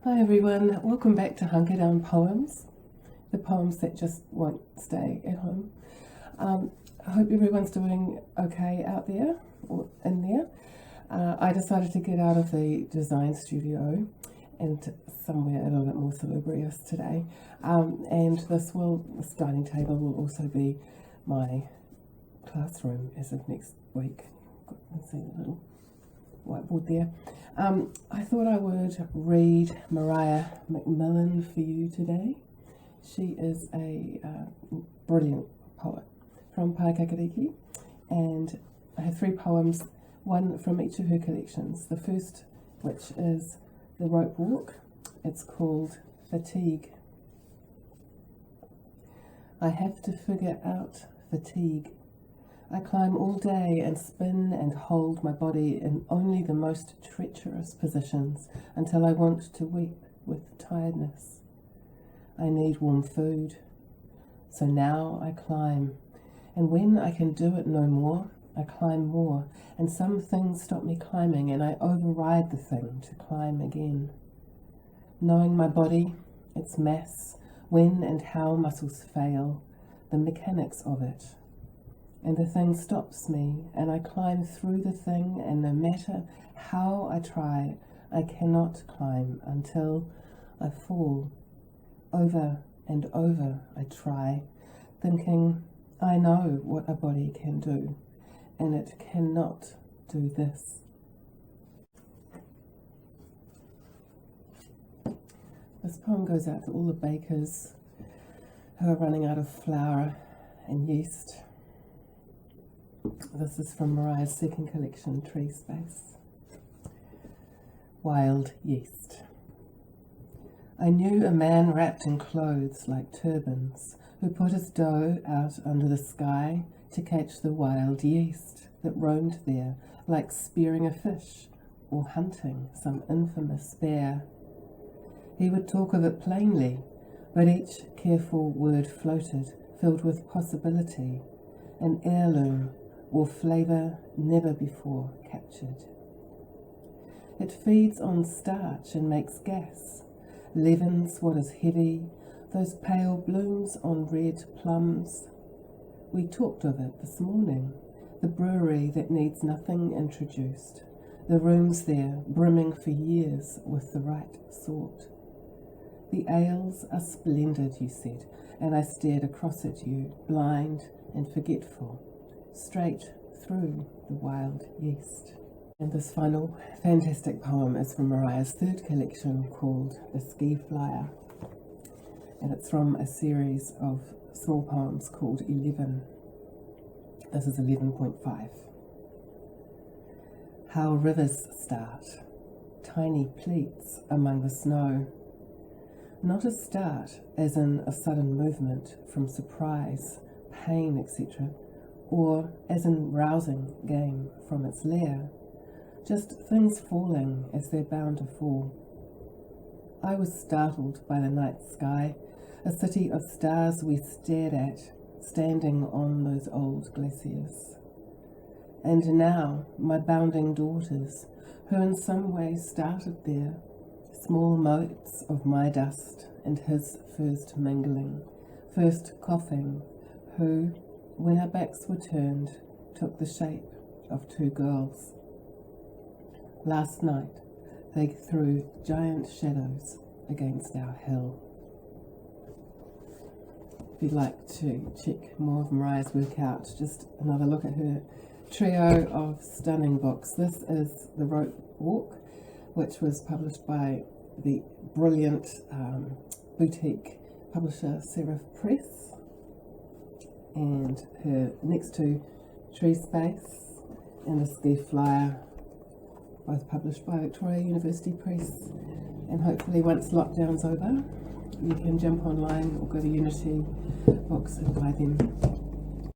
Hi everyone, welcome back to Hunkerdown Poems, the poems that just won't stay at home. I hope everyone's doing okay out there, or in there. I decided to get out of the design studio and somewhere a little bit more salubrious today. And this dining table will also be my classroom as of next week. You can see the little whiteboard there. I thought I would read Maria McMillan for you today. She is a brilliant poet from Paekakariki, and I have 3 poems, one from each of her collections. The first, which is The Rope Walk, it's called Fatigue. I have to figure out fatigue. I climb all day and spin and hold my body in only the most treacherous positions until I want to weep with tiredness. I need warm food. So now I climb, and when I can do it no more, I climb more, and some things stop me climbing and I override the thing to climb again. Knowing my body, its mass, when and how muscles fail, the mechanics of it. And the thing stops me, and I climb through the thing, and no matter how I try, I cannot climb until I fall. Over and over I try, thinking I know what a body can do, and it cannot do this. This poem goes out to all the bakers who are running out of flour and yeast. This is from Maria's second collection, Tree Space. Wild Yeast. I knew a man wrapped in clothes like turbans, who put his dough out under the sky to catch the wild yeast that roamed there, like spearing a fish or hunting some infamous bear. He would talk of it plainly, but each careful word floated, filled with possibility, an heirloom or flavour never before captured. It feeds on starch and makes gas, leavens what is heavy, those pale blooms on red plums. We talked of it this morning, the brewery that needs nothing introduced, the rooms there brimming for years with the right sort. The ales are splendid, you said, and I stared across at you, blind and forgetful, straight through the wild yeast. And this final fantastic poem is from Maria's third collection called The Ski Flyer, and it's from a series of small poems called 11. This is 11.5. How rivers start, tiny pleats among the snow. Not a start as in a sudden movement from surprise, pain, etc., or as in rousing game from its lair, just things falling as they're bound to fall. I was startled by the night sky, a city of stars we stared at, standing on those old glaciers. And now my bounding daughters, who in some way started there, small motes of my dust and his first mingling, first coughing, who, when our backs were turned, took the shape of 2 girls. Last night they threw giant shadows against our hill. If you'd like to check more of Maria's work out, just another look at her trio of stunning books. This is The Rope Walk, which was published by the brilliant boutique publisher Seraph Press, and her next 2, Tree Space and The Ski Flyer, both published by Victoria University Press. And hopefully once lockdown's over, you can jump online or go to Unity Books and buy them.